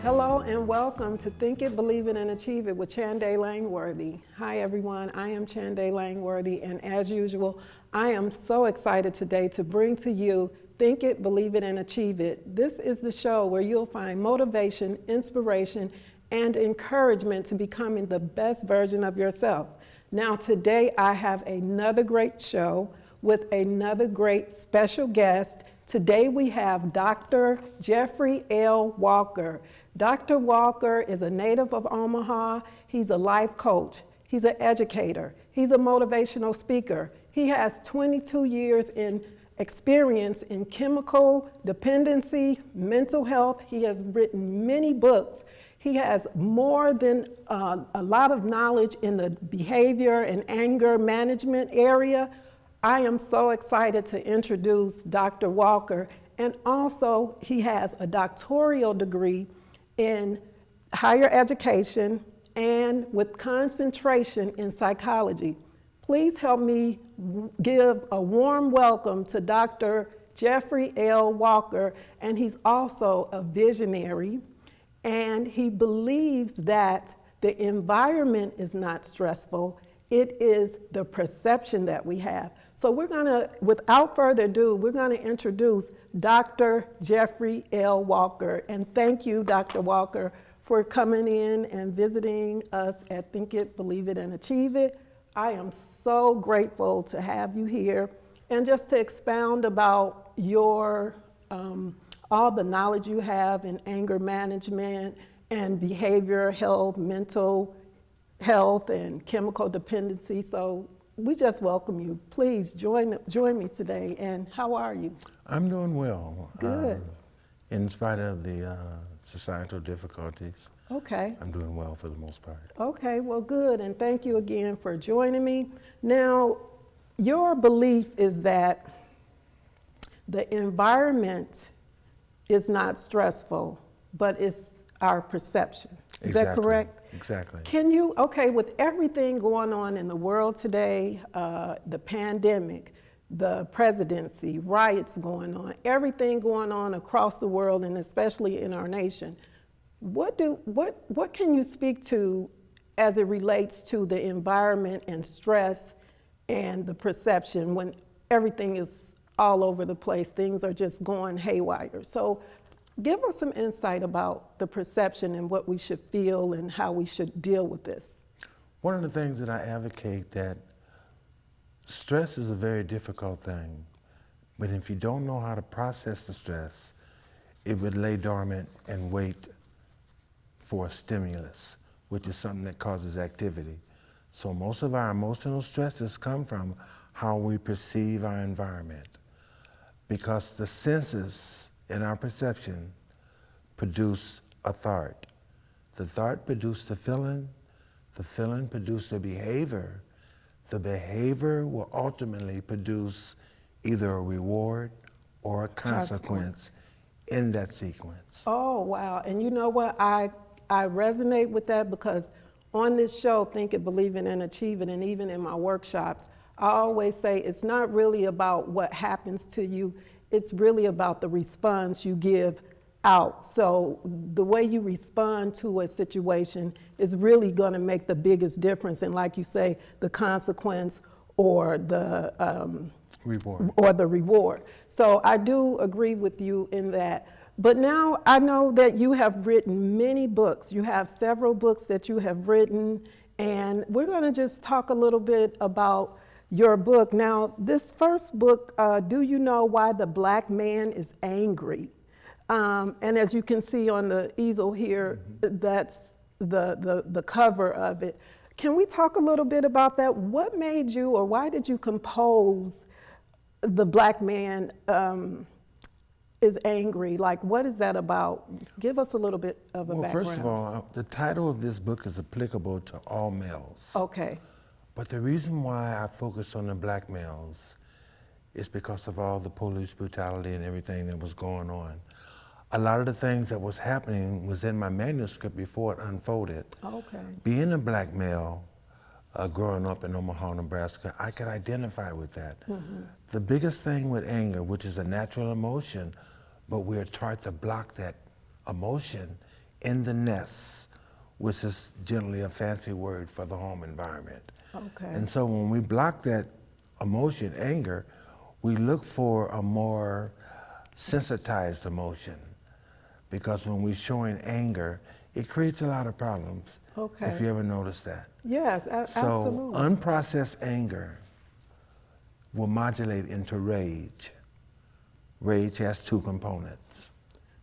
Hello and welcome to Think It, Believe It, and Achieve It with Chanday Langworthy. Hi everyone, I am Chanday Langworthy, and as usual, I am so excited today to bring to you Think It, Believe It, and Achieve It. This is the show where you'll find motivation, inspiration, and encouragement to becoming the best version of yourself. Now today I have another great show with another great special guest. Today we have Dr. Jeffery L. Walker. Dr. Walker is a native of Omaha. He's a life coach. He's an educator. He's a motivational speaker. He has 22 years in experience in chemical dependency, mental health. He has written many books. He has more than a lot of knowledge in the behavior and anger management area. I am so excited to introduce Dr. Walker, and also he has a doctoral degree in higher education and with concentration in psychology. Please help me give a warm welcome to Dr. Jeffery L. Walker, and he's also a visionary, and he believes that the environment is not stressful, it is the perception that we have. So we're gonna, without further ado, we're gonna introduce Dr. Jeffery L. Walker. And thank you, Dr. Walker, for coming in and visiting us at Think It, Believe It, and Achieve It. I am so grateful to have you here. And just to expound about your, all the knowledge you have in anger management and behavior health, mental health, and chemical dependency. So we just welcome you. Please join me today. And how are you? I'm doing well. Good. In spite of the societal difficulties. Okay. I'm doing well for the most part. Okay, well good, and thank you again for joining me. Now, your belief is that the environment is not stressful, but it's our perception. Is that correct? Exactly. Can you, okay, with everything going on in the world today, the pandemic, the presidency, riots going on, everything going on across the world and especially in our nation, what can you speak to as it relates to the environment and stress and the perception when everything is all over the place, things are just going haywire? So give us some insight about the perception and what we should feel and how we should deal with this. One of the things that I advocate that stress is a very difficult thing, but if you don't know how to process the stress, it would lay dormant and wait for a stimulus, which is something that causes activity. So most of our emotional stresses come from how we perceive our environment, because the senses in our perception produce a thought. The thought produced the feeling produced the behavior will ultimately produce either a reward or a consequence in that sequence. Oh, wow. And you know what? I resonate with that, because on this show, Think It, Believe It, and Achieve It, and even in my workshops, I always say it's not really about what happens to you, it's really about the response you give out. So the way you respond to a situation is really going to make the biggest difference in, like you say, the consequence or the reward. So I do agree with you in that. But now I know that you have written many books. You have several books that you have written, and we're going to just talk a little bit about your book. Now, this first book, Do You Know Why the Black Man is Angry? And as you can see on the easel here, that's the cover of it. Can we talk a little bit about that? What made you, or why did you compose The Black Man is Angry? Like, what is that about? Give us a little bit of a background. Well, first of all, the title of this book is applicable to all males. Okay. But the reason why I focused on the black males is because of all the police brutality and everything that was going on. A lot of the things that was happening was in my manuscript before it unfolded. Okay. Being a black male, growing up in Omaha, Nebraska, I could identify with that. The biggest thing with anger, which is a natural emotion, but we're taught to block that emotion, in the nest, which is generally a fancy word for the home environment. Okay. And so when we block that emotion, anger, we look for a more sensitized emotion, because when we're showing anger, it creates a lot of problems. Okay. If you ever notice that. Yes, So absolutely. unprocessed anger will modulate into rage. Rage has two components.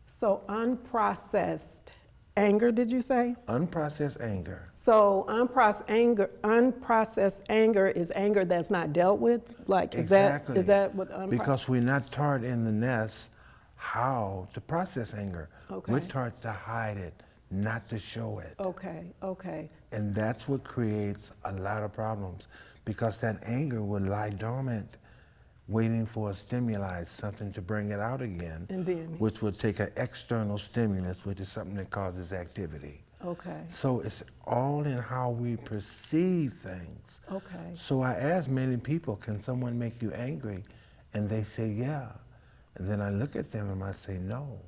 So unprocessed anger, did you say? Unprocessed anger. So unprocessed anger is anger that's not dealt with? Like, Exactly. Is that what Because we're not taught in the nest how to process anger. Okay. We're taught to hide it, not to show it. Okay, okay. And that's what creates a lot of problems, because that anger will lie dormant, waiting for a stimuli, something to bring it out again, And then, which will take an external stimulus, which is something that causes activity. okay, So it's all in how we perceive things. okay. So I ask many people, can someone make you angry? And they say, yeah. And then I look at them and I say, no.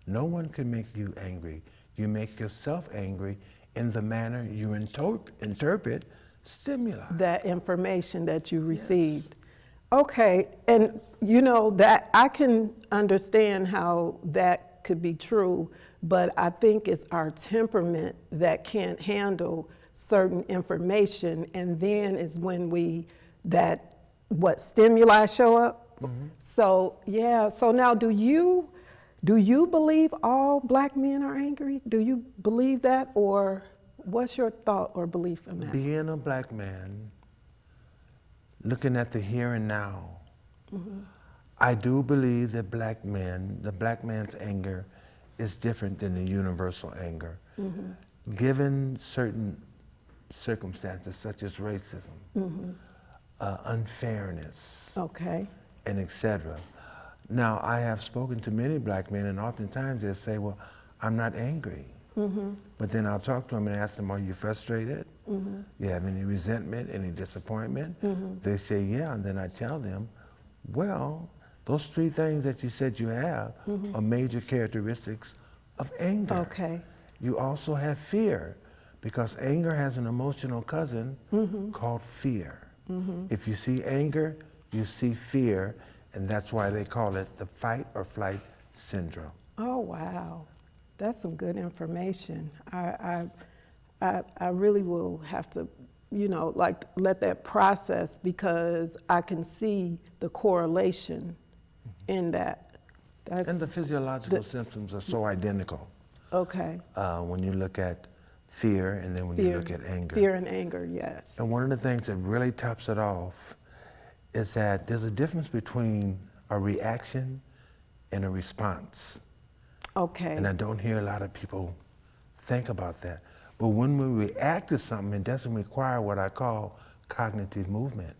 No one can make you angry. You make yourself angry in the manner you interpret stimuli. That information that you received. Okay, and you know that I can understand how that could be true, but I think it's our temperament that can't handle certain information, and then is when what stimuli show up. Mm-hmm. So yeah, so now do you believe all black men are angry? Do you believe that, or what's your thought or belief in that? Being a black man, looking at the here and now, I do believe that the black man's anger is different than the universal anger. Given certain circumstances such as racism, unfairness, Okay. and etc. Now, I have spoken to many black men, and oftentimes they'll say, well, I'm not angry. But then I'll talk to them and ask them, are you frustrated? You have any resentment, any disappointment? They say, yeah, and then I tell them, well, those three things that you said you have are major characteristics of anger. Okay. You also have fear, because anger has an emotional cousin called fear. If you see anger, you see fear, and that's why they call it the fight or flight syndrome. Oh, wow. That's some good information. I really will have to, like let that process, because I can see the correlation in that. And the physiological symptoms are so identical. Okay. When you look at fear and then when you look at anger. Fear and anger, yes. And one of the things that really tops it off is that there's a difference between a reaction and a response. Okay. And I don't hear a lot of people think about that. But when we react to something, it doesn't require what I call cognitive movement.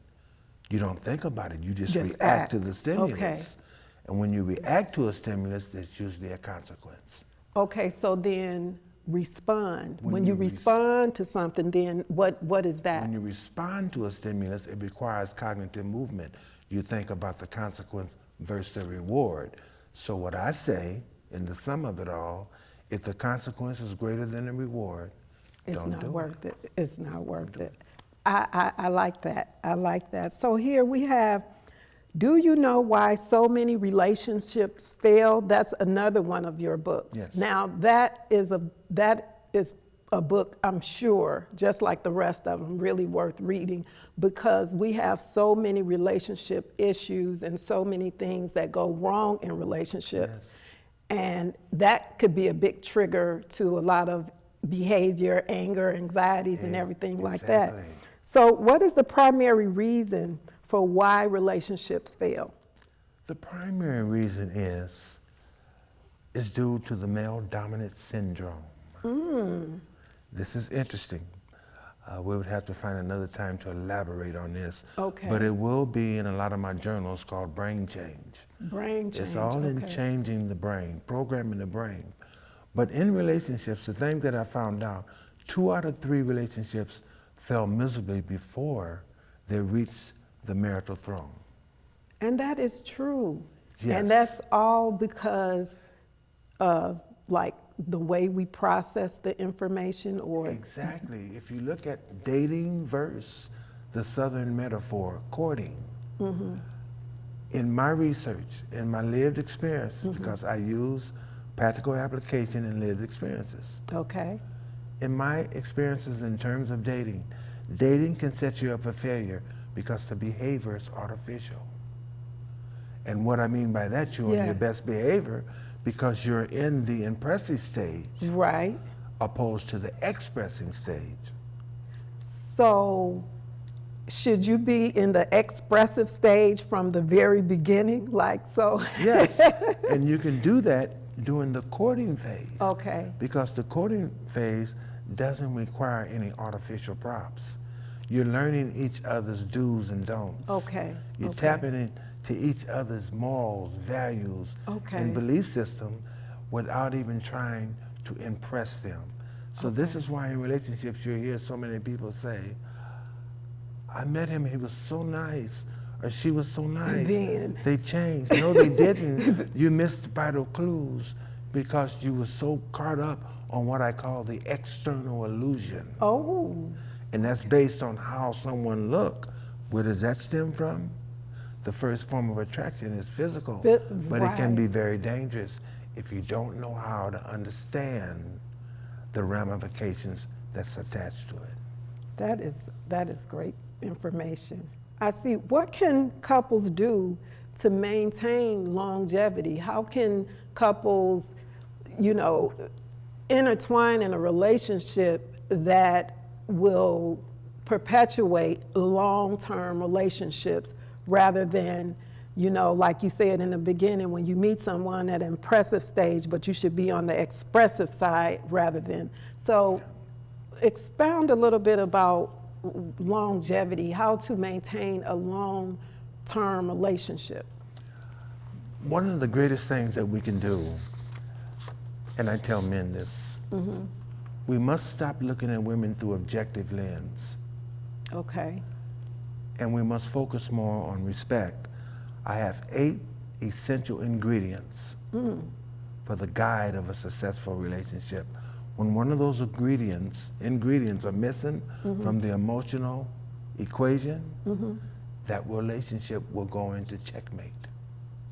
You don't think about it, you just react to the stimulus. Okay. And when you react to a stimulus, there's usually a consequence. Okay, so then respond. When you respond to something, then what is that? When you respond to a stimulus, it requires cognitive movement. You think about the consequence versus the reward. So what I say, in the sum of it all, if the consequence is greater than the reward, don't do it. It's not worth it. It's not worth it. I like that. I like that. So here we have, do you know why so many relationships fail? That's another one of your books. Yes. Now that is a book, I'm sure, just like the rest of them, really worth reading, because we have so many relationship issues and so many things that go wrong in relationships. Yes. And that could be a big trigger to a lot of behavior, anger, anxieties, and everything like that. So what is the primary reason for why relationships fail? The primary reason is due to the male dominant syndrome. This is interesting. We would have to find another time to elaborate on this. Okay. But it will be in a lot of my journals called brain change. Brain change. It's all in changing the brain, programming the brain. But in relationships, the thing that I found out, 2 out of 3 relationships fail miserably before they reach the marital throne. And that is true. Yes. And that's all because of like the way we process the information, or? Exactly. If you look at dating versus the Southern metaphor, courting, in my research, in my lived experience, because I use practical application and lived experiences. Okay. In my experiences in terms of dating, dating can set you up for failure because the behavior is artificial. And what I mean by that, you're on your best behavior because you're in the impressive stage, Right. opposed to the expressing stage. So should you be in the expressive stage from the very beginning? Like, so. Yes, and you can do that during the courting phase. Okay. Because the courting phase doesn't require any artificial props. You're learning each other's do's and don'ts. Okay. You're tapping into each other's morals, values, and belief system without even trying to impress them. So this is why in relationships you hear so many people say, I met him, he was so nice, or she was so nice. They changed. No, they didn't. You missed vital clues because you were so caught up on what I call the external illusion. Oh. And that's based on how someone look. Where does that stem from? The first form of attraction is physical, but it can be very dangerous if you don't know how to understand the ramifications that's attached to it. That is great information. I see. What can couples do to maintain longevity? How can couples, intertwine in a relationship that will perpetuate long-term relationships rather than, like you said in the beginning, when you meet someone at an impressive stage, but you should be on the expressive side rather than. So expound a little bit about longevity, how to maintain a long-term relationship. One of the greatest things that we can do, and I tell men this, we must stop looking at women through objective lens. Okay. And we must focus more on respect. I have 8 essential ingredients for the guide of a successful relationship. When one of those ingredients are missing from the emotional equation, that relationship will go into checkmate.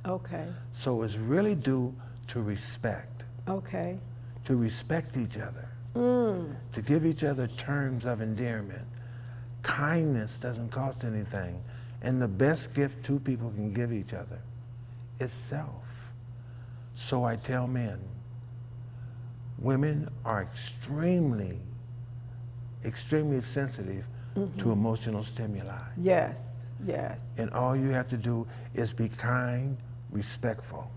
Okay. So it's really due to respect. Okay. To respect each other. To give each other terms of endearment. Kindness doesn't cost anything. And the best gift 2 people can give each other is self. So I tell men, women are extremely sensitive to emotional stimuli. Yes, yes. And all you have to do is be kind, respectful,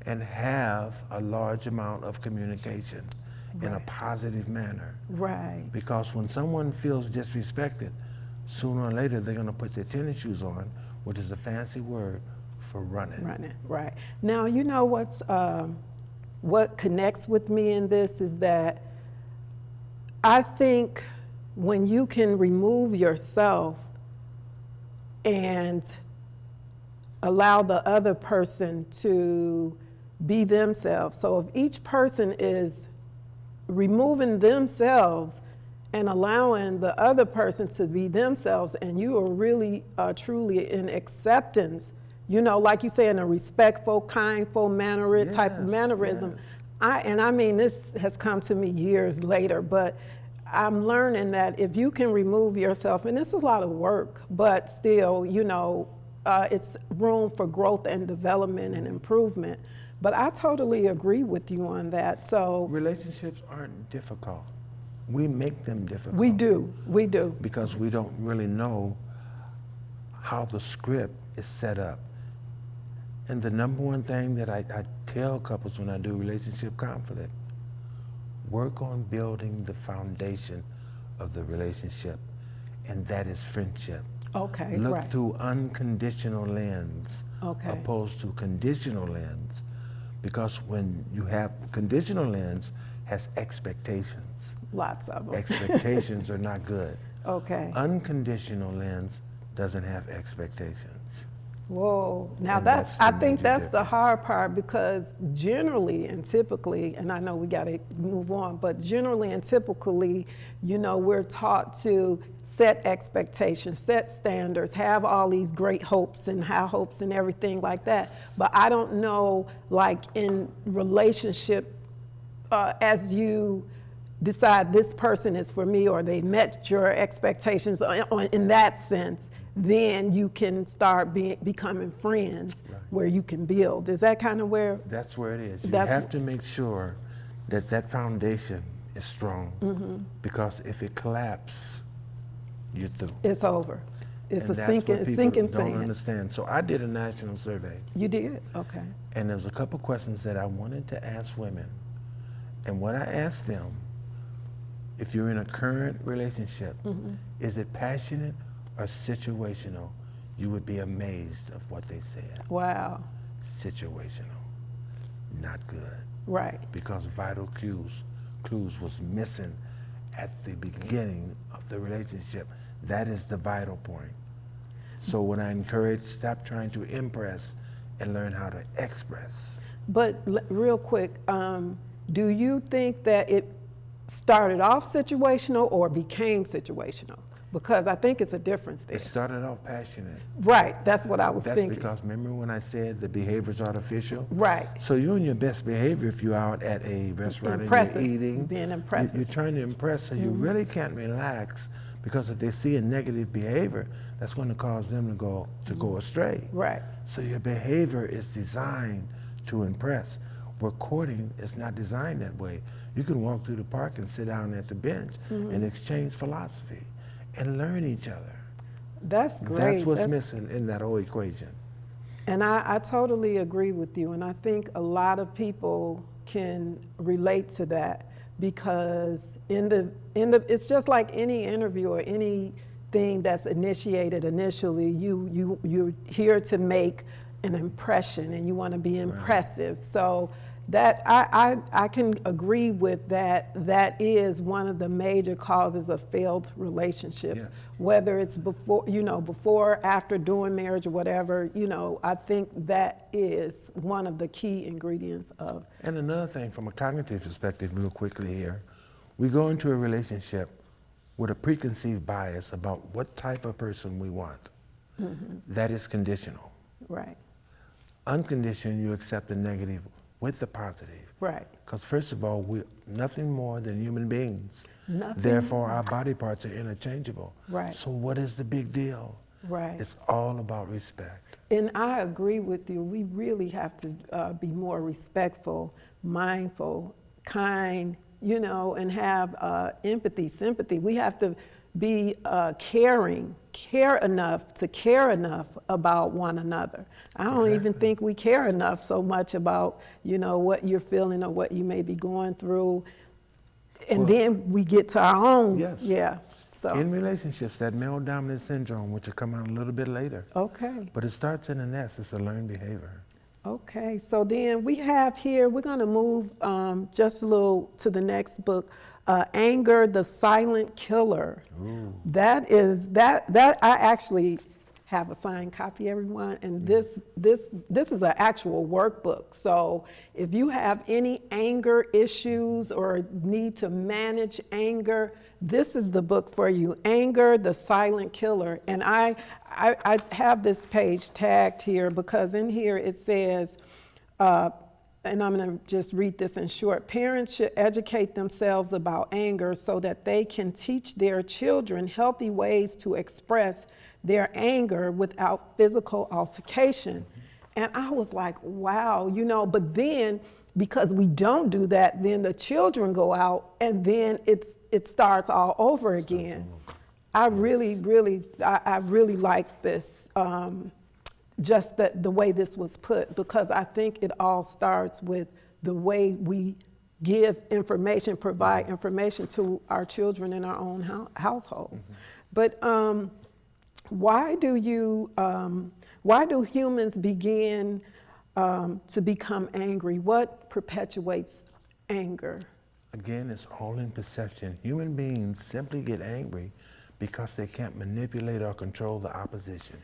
and have a large amount of communication in a positive manner. Right. Because when someone feels disrespected, sooner or later they're going to put their tennis shoes on, which is a fancy word for running. Running, right. Now, what connects with me in this is that I think when you can remove yourself and allow the other person to be themselves. So if each person is removing themselves and allowing the other person to be themselves, and you are really truly in acceptance, like you say, in a respectful, kindful type of mannerism. Yes. This has come to me years later, but I'm learning that if you can remove yourself, and it's a lot of work, but still, it's room for growth and development and improvement. But I totally agree with you on that. So relationships aren't difficult. We make them difficult. We do. Because we don't really know how the script is set up. And the number one thing that I tell couples when I do relationship conflict, work on building the foundation of the relationship, and that is friendship. Okay, Look through unconditional lens, Okay. opposed to conditional lens. Because when you have conditional lens, has expectations. Lots of them. Expectations are not good. Okay. Unconditional lens doesn't have expectations. Whoa. Now And that's, that's I the think major that's the difference. hard part, because generally and typically, and I know we got to move on, but generally and typically, you know, we're taught to set expectations, set standards, have all these great hopes and high hopes and everything like that. But I don't know, like in relationship, as you decide this person is for me, or they met your expectations in that sense, then you can start becoming friends, Right. where you can build. Is that kind of where? That's where it is. You That's- have to make sure that that foundation is strong, because if it collapses, you're through. It's over. It's And a that's what people sinking don't sand. understand. So I did a national survey, You did? Okay. and there was a couple questions that I wanted to ask women. And what I asked them, if you're in a current relationship, is it passionate or situational? You would be amazed of what they said. Wow. Situational, not good. Right. Because vital clues was missing at the beginning of the relationship. That is the vital point. So when I encourage, stop trying to impress and learn how to express. But real quick, do you think that it started off situational or became situational? Because I think it's a difference there. It started off passionate. Right, that's what I was That's thinking. because, remember when I said the behavior's artificial? Right. So you're in your best behavior if you're out at a restaurant Impressive. and you're eating. Being impressive. You're trying to impress, so you really can't relax, because if they see a negative behavior, that's going to cause them to go astray. Right. So your behavior is designed to impress. Where courting is not designed that way. You can walk through the park and sit down at the bench and exchange philosophy and learn each other. That's great. That's what's missing in that whole equation. And I totally agree with you. And I think a lot of people can relate to that, because it's just like any interview or anything that's initiated initially, you're here to make an impression and you want to be impressive. So that I can agree with that. That is one of the major causes of failed relationships. Yes. Whether it's before, after, during marriage, or whatever, I think that is one of the key ingredients of. And another thing, from a cognitive perspective, real quickly here, we go into a relationship with a preconceived bias about what type of person we want. That is conditional. Right. Unconditional, you accept the negative with the positive. Right. Because first of all, we're nothing more than human beings. Nothing Therefore, our body parts are interchangeable. Right. So what is the big deal? Right. It's all about respect. And I agree with you. We really have to be more respectful, mindful, kind, and have empathy, sympathy. We have to be caring, care enough about one another. I don't even think we care enough so much about, what you're feeling or what you may be going through. And then we get to our own. Yes. Yeah. So. In relationships, that male dominant syndrome, which will come out a little bit later. Okay. But it starts in the nest. It's a learned behavior. Okay, so then we have here, we're going to move just a little to the next book, Anger, the Silent Killer. Ooh. That I actually have a signed copy, everyone, and this is an actual workbook. So if you have any anger issues or need to manage anger, this is the book for you, Anger, the Silent Killer. And I have this page tagged here because in here it says, and I'm going to just read this in short, parents should educate themselves about anger so that they can teach their children healthy ways to express their anger without physical altercation. And I was like, wow, but then because we don't do that, then the children go out and then it starts all over again. I really like this, just the way this was put, because I think it all starts with the way we give information, provide information to our children in our own households. But why do humans begin to become angry? What perpetuates anger? Again, it's all in perception. Human beings simply get angry because they can't manipulate or control the opposition.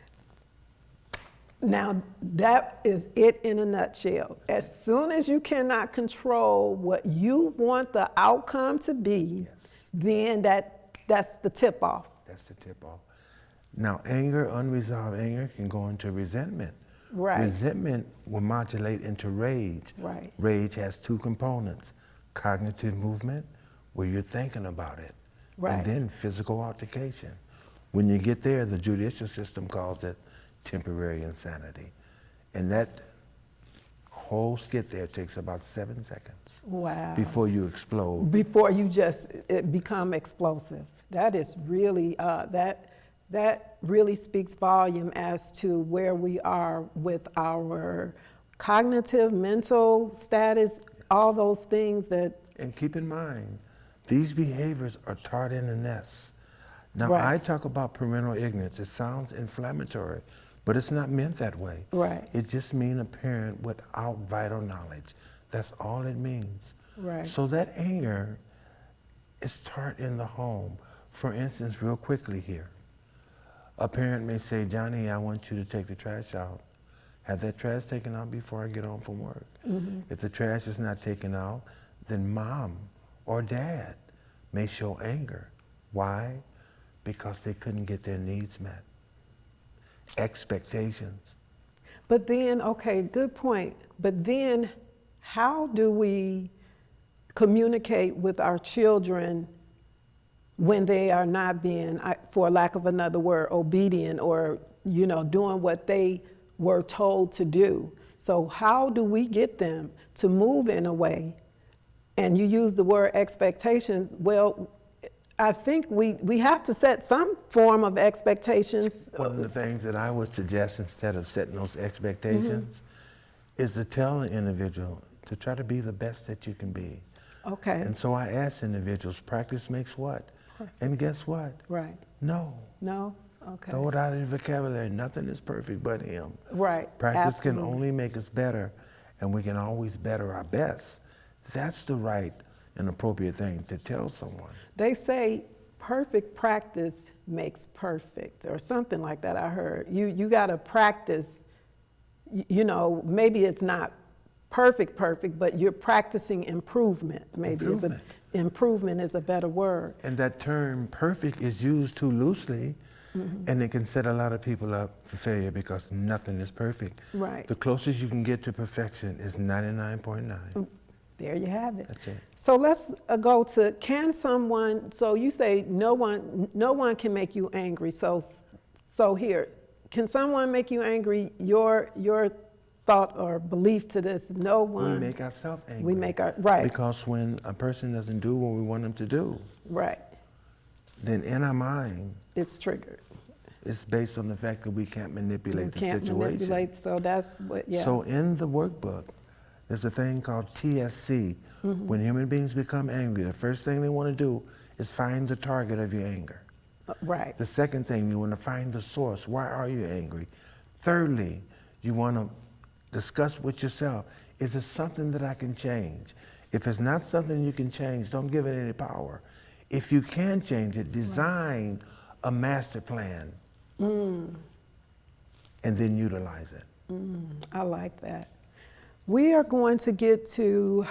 Now, that is it in a nutshell. As soon as you cannot control what you want the outcome to be, Yes. then that's the tip off. That's the tip off. Now, anger, unresolved anger, can go into resentment. Right. Resentment will modulate into rage. Right. Rage has two components: cognitive movement, where you're thinking about it, Right. and then physical altercation. When you get there, the judicial system calls it temporary insanity. And that whole skit there takes about 7 seconds. Wow. Before you explode. Before you it become explosive. That is really, that really speaks volume as to where we are with our cognitive, mental status, all those things that. And keep in mind, these behaviors are taught in the nest. Now, Right. I talk about parental ignorance. It sounds inflammatory, but it's not meant that way. Right. It just means a parent without vital knowledge. That's all it means. Right. So that anger is taught in the home. For instance, real quickly here, a parent may say, Johnny, I want you to take the trash out. Have that trash taken out before I get home from work. Mm-hmm. If the trash is not taken out, then mom or dad may show anger. Why? Because they couldn't get their needs met. Expectations. But then, okay, good point. But then, how do we communicate with our children when they are not being, for lack of another word, obedient or, doing what they were told to do? So how do we get them to move in a way? And you use the word expectations. Well, I think we have to set some form of expectations. One of the things that I would suggest, instead of setting those expectations, is to tell the individual to try to be the best that you can be. Okay. And so I ask individuals, practice makes what? And guess what? Right. No. No? Okay. Throw it out of your vocabulary. Nothing is perfect but him. Right. Practice can Absolutely. only make us better, and we can always better our best. That's the right and appropriate thing to tell someone. They say perfect practice makes perfect, or something like that. I heard you got to practice. Maybe it's not perfect, but you're practicing improvement. Maybe improvement is a better word. And that term perfect is used too loosely, and it can set a lot of people up for failure because nothing is perfect. Right. The closest you can get to perfection is 99.9. There you have it. That's it. So let's go to, can someone, so you say no one can make you angry. So here, can someone make you angry? Your thought or belief to this, no one. We make ourselves angry. We make right. Because when a person doesn't do what we want them to do, right, then in our mind, it's triggered. it's based on the fact that we can't manipulate the situation. Manipulate, so that's what, yeah. So in the workbook, there's a thing called TSC. When human beings become angry, the first thing they want to do is find the target of your anger. Right. The second thing, you want to find the source. Why are you angry? Thirdly, you want to discuss with yourself, is it something that I can change? If it's not something you can change, don't give it any power. If you can change it, design a master plan and then utilize it. I like that. We are going to get to,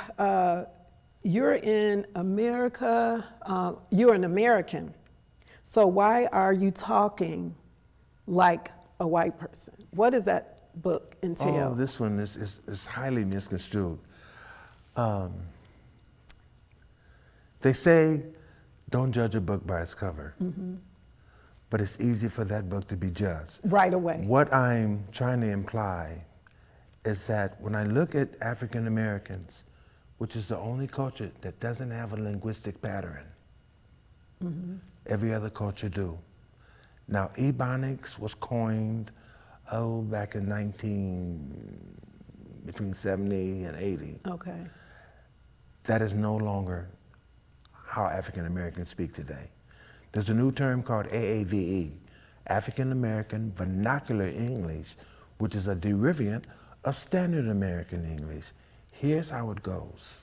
you're in America, you're an American. So why are you talking like a white person? What does that book entail? Oh, this one is highly misconstrued. They say, don't judge a book by its cover. But it's easy for that book to be judged. Right away. What I'm trying to imply is that when I look at African Americans, which is the only culture that doesn't have a linguistic pattern, every other culture do. Now, Ebonics was coined, back in between 70 and 80. Okay. That is no longer how African Americans speak today. There's a new term called AAVE, African American Vernacular English, which is a derivative of Standard American English. Here's how it goes.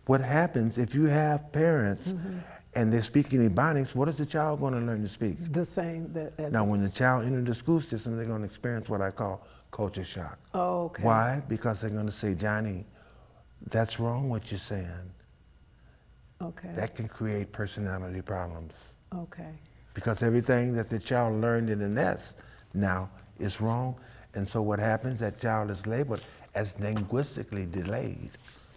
What happens if you have parents and they're speaking Ebonics, what is the child going to learn to speak? The same. Now, when the child enters the school system, they're going to experience what I call culture shock. Oh, okay. Why? Because they're going to say, Johnny, that's wrong what you're saying. Okay. That can create personality problems. Okay. Because everything that the child learned in the nest now is wrong. And so what happens, that child is labeled as linguistically delayed,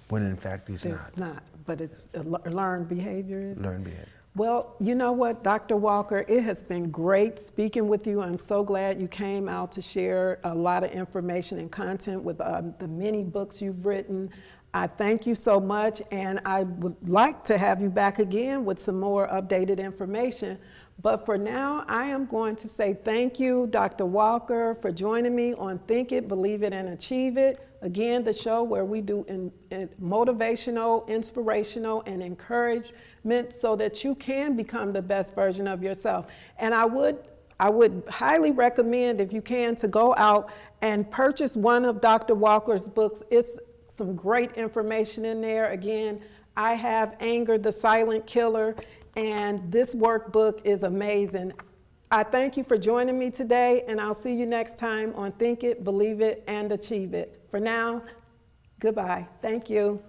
when in fact he's not. It's not, but it's learned behavior. Learned behavior. Well, you know what, Dr. Walker, it has been great speaking with you. I'm so glad you came out to share a lot of information and content with the many books you've written. I thank you so much, and I would like to have you back again with some more updated information. But for now, I am going to say thank you, Dr. Walker, for joining me on Think It, Believe It, and Achieve It. Again, the show where we do motivational, inspirational, and encouragement so that you can become the best version of yourself. And I would highly recommend, if you can, to go out and purchase one of Dr. Walker's books. It's some great information in there. Again, I have Anger, the Silent Killer, and this workbook is amazing. I thank you for joining me today, and I'll see you next time on Think It, Believe It, and Achieve It. For now, goodbye. Thank you.